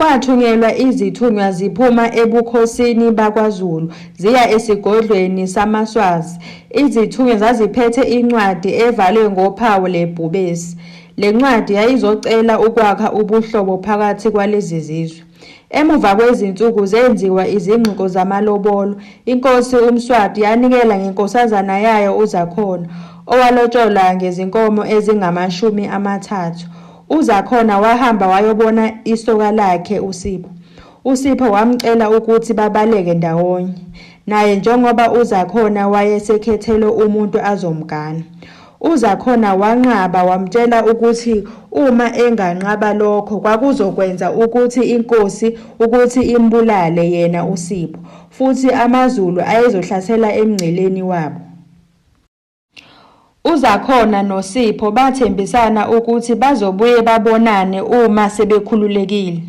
Kwathunyelwa izithunywa ziphuma ebukhosini bakwaZulu ziya esigodlweni samaSwazi. Izithunywa zaziphethe incwadi evalwe ngophawu lebhubesi. Le ncwadi yayizocela ukwakha ubuhlobo phakathi kwalezi zizwe. Emuva kwezinsuku zenziwa izingxoxo zamalobolo, inkosi uMswati yanikela ngenkosazana yayo uZakhona, owalotsholwa ngezinkomo ezingama30. uZakhona wahamba wayobona isoka lakhe uSipho. uSipho wamcela ukuthi babaleke ndawonye, naye njengoba uZakhona wayesekhethelwe umuntu azomgana. uZakhona wanqaba, wamtshela ukuthi uma enganqaba lokho kwakuzokwenza ukuthi inkosi imbulale yena uSipho, futhi amaZulu ayezohlasela emngceleni wabo. uZakhona noSipho bathembisana ukuthi bazobuye babonane uma sebekhululekile.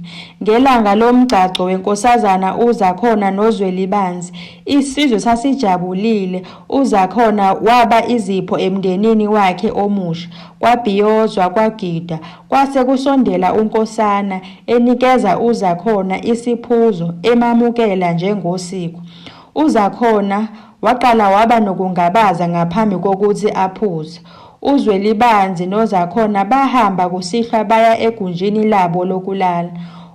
Ngelanga lomgcagco wenkosazana uZakhona noZwelibanzi, isizwe sasijabulile. uZakhona waba izipho emndenini wakhe omusha, kwabhiyozwa, kwagida. Kwase kusondela unkosana enikeza uZakhona isiphuzo, emamukela njengosiko. uZakhona waqala waba nokungabaza ngaphambi kokuthi aphuze. uZwelibanzi noZakhona bahamba kusihlwa baya egunjini labo lokulala.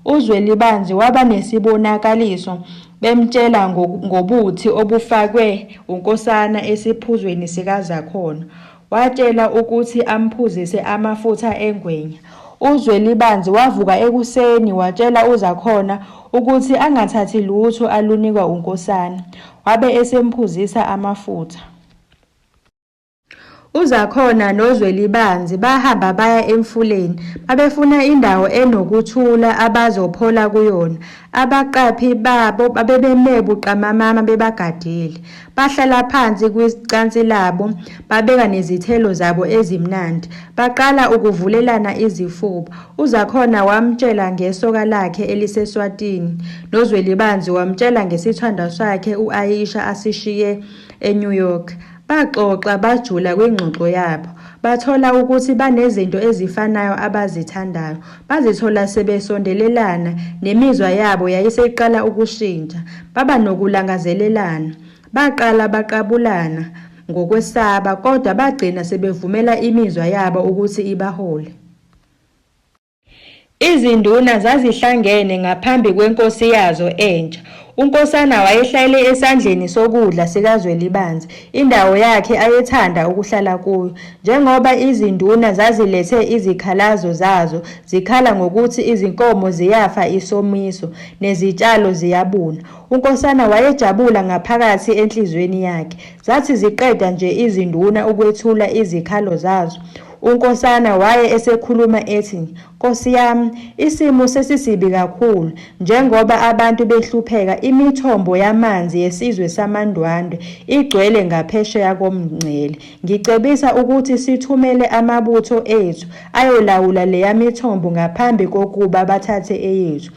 uZwelibanzi waba nesibonakaliso, bemtshela ngobuthi obufakwe unkosana esiphuzweni sikaZakhona. Watshela ukuthi amphuzise amafutha engwenya. uZwelibanzi wavuka ekuseni watshela uZakhona ukuthi angathathi lutho alunikwa unkosana, wabe esemphuzisa amafutha. uZakhona noZwelibanzi bahamba baya emfuleni, babefuna indawo enokuthula abazophola kuyona. Abaqaphi babo babebeme buqamama bebagadile. Bahlala phansi kwicansi labo, babeka nezithelo zabo ezimnandi. Baqala ukuvulelana izifuba. uZakhona wamtshela ngesoka lakhe eliseSwatini, noZwelibanzi wamtshela ngesithandwa sakhe u-Aisha asishiye eNew York. Baxoxa bajula kwingxoxo yabo. Bathola ukuthi banezinto ezifanayo abazithandayo. Bazithola sebesondelelana, nemizwa yabo yayiseqala ukushintsha. Baba nokulangazelelana. Baqala baqabulana ngokwesaba, kodwa bagcina sebevumela imizwa yabo ukuthi ibahole. Izinduna zazihlangene ngaphambi kwenkosi yazo entsha. Unkosana wayehlalele esandleni sokudla sikaZwelibanzi, indawo yakhe ayethanda ukuhlala kuyo. Njengoba izinduna zazilethe izikhalazo zazo, zikhala ngokuthi izinkomo ziyafa isomiso, nezitshalo ziyabuna. Unkosana wayejabula ngaphakathi enhlizweni yakhe. Zathi ziqeda nje izinduna ukwethula izikhalo zazo, unkosana waye esekhuluma ethi, "Nkosi yami, isimo sesisibi kakhulu. Njengoba abantu behlupheka, imithombo yamanzi yesizwe samaNdwandwe igcwele ngaphesheya komngcele. Ngicebisa ukuthi sithumele amabutho ethu ayolawula leya mithombo ngaphambi kokuba bathathe eyethu."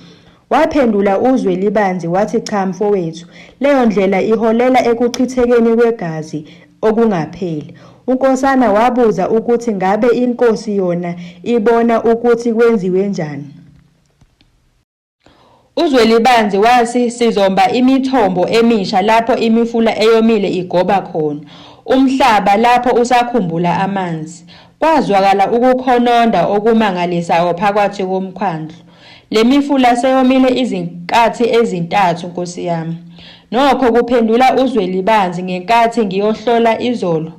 Waphendula uZwelibanzi wathi, "Cha mfowethu, leyo ndlela iholela ekuchithekeni kwegazi okungapheli." Unkosana wabuza ukuthi ngabe inkosi yona ibona ukuthi kwenziwe njani. uZwelibanzi wathi, "Sizomba imithombo emisha lapho imifula eyomile igoba khona, umhlaba lapho usakhumbula amanzi." Kwazwakala ukukhononda okumangalisayo phakathi komkhandlu. "Le mifula seyomile izinkathi ezintathu, nkosi yami." Nokho kuphendula uZwelibanzi, "Ngenkathi ngiyohlola izolo,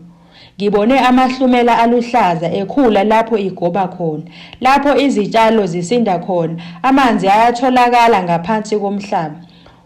ngibone amahlumela aluhlaza ekhula lapho igoba khona. Lapho izitshalo zisinda khona, amanzi ayatholakala ngaphansi komhlaba."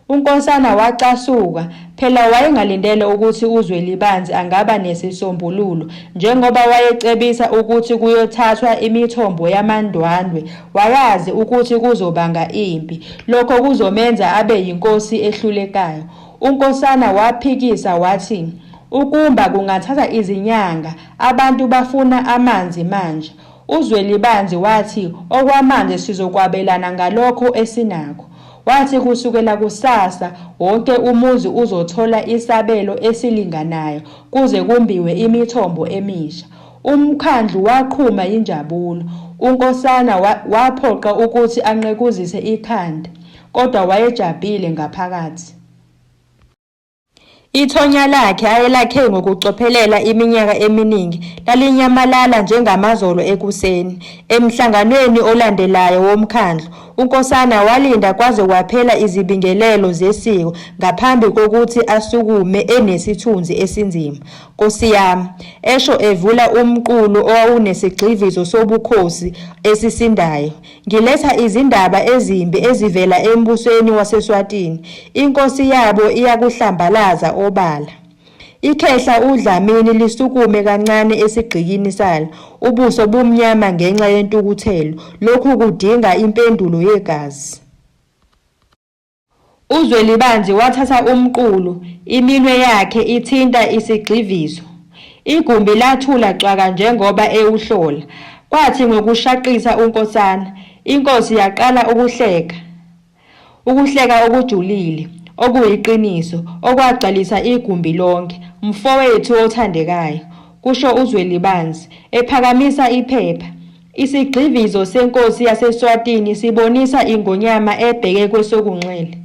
Unkosana wacasuka, phela wayengalindele ukuthi uZwelibanzi angaba nesisombululo. Njengoba wayecebisa ukuthi kuyothathwa imithombo yamaNdwandwe, wayazi ukuthi kuzobanga impi. Lokho kuzomenza abe yinkosi ehlulekayo. Unkosana waphikisa wathi, "Ukumba kungathatha izinyanga, abantu bafuna amanzi manje." uZwelibanzi wathi, "Okwamanje sizokwabelana ngalokho esinakho." Wathi kusukela kusasa wonke umuzi uzothola isabelo esilinganayo kuze kumbiwe imithombo emisha. Umkhandlu waqhuma injabulo. UNkosana waphoqa ukuthi anqekuzise ikhanda, kodwa wayejabhile ngaphakathi. Ithonya lakhe ayelakhe ngokucophelela iminyaka eminingi lalinyamalala njengamazolo ekuseni. Emhlanganweni olandelayo womkhandlu, uNkosana walinda kwaze kwaphela izibingelelo zesiko ngaphambi kokuthi asukume enesithunzi esinzima. "Nkosi yami," esho evula umqulu owawunesigxivizo sobukhosi esisindayo, "ngiletha izindaba ezimbi ezivela embusweni waseSwatini. Inkosi yabo iyakuhlambalaza obala." Ikhehla uDlamini lisukume kancane esigqikini salo, ubuso bumnyama ngenxa yentukuthelo. Lokhu kudinga impendulo yegazi. uZwelibanzi wathatha umqulu, iminwe yakhe ithinta isigxivizo. Igumbi lathula cwaka njengoba ewuhlola. Kwathi ngokushaqisa uNkosana, inkosi yaqala ukuhleka okujulile, okuyiqiniso, okwagcwalisa igumbi lonke. "Mfowethu othandekayo," kusho uZwelibanzi, ephakamisa iphepha. "Isigxivizo senkosi yaseSwatini sibonisa ingonyama ebheke kwesokunxele.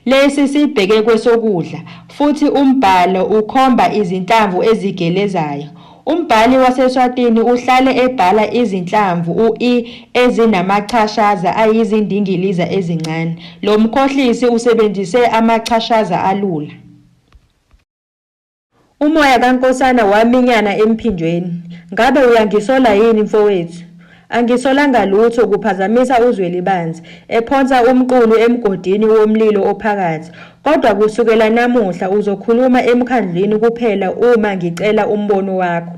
Lesi sibheke kwesokudla, futhi umbhalo ukhomba izinhlamvu ezigelezayo. Umbhali waseSwatini uhlale ebhala izinhlamvu u-I ezinamachashaza ayizindingiliza ezincane. Lo mkhohlisi usebenzise amachashaza alula." Umoya kaNkosana waminyana emphinjweni. "Ngabe uyangisola yini mfowethu?" "Angisolanga lutho," kuphazamisa uZwelibanzi, ephonsa umqulu emgodini womlilo ophakathi. "Kodwa kusukela namuhla uzokhuluma emkhandlwini kuphela uma ngicela umbono wakho."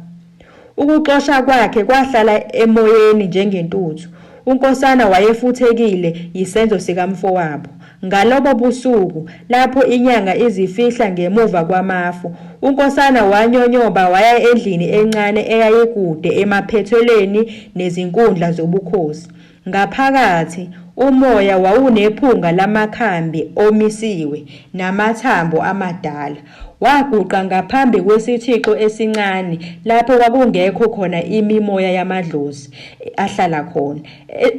Ukuxosha kwakhe kwahlala emoyeni njengentuthu. uNkosana wayefuthekile yisenzo sikamfowabo. Ngalobo busuku, lapho inyanga izifihla ngemuva kwamafu, uNkosana wanyonyoba waya endlini encane eyayikude emaphethelweni nezinkundla zobukhosi. Ngaphakathi, umoya wawunephunga lamakhambi omisiwe namathambo amadala. Waguqa ngaphambi kwesithixo esincane lapho kwakungekho khona imimoya yamadlozi ahlala khona.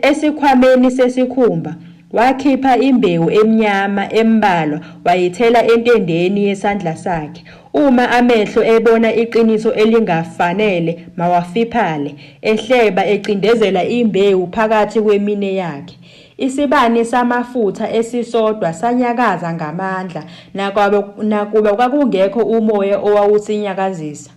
Esikhwameni sesikhumba wakhipha imbewu emnyama embalwa wayithela entendeni yesandla sakhe. Uma amehlo ebona iqiniso elingafanele mawafiphale, ehleba ecindezela imbewu phakathi kwemine yakhe. Isibani samafutha esisodwa sanyakaza ngamandla, nakuba kwakungekho umoya owawusinyakazisa.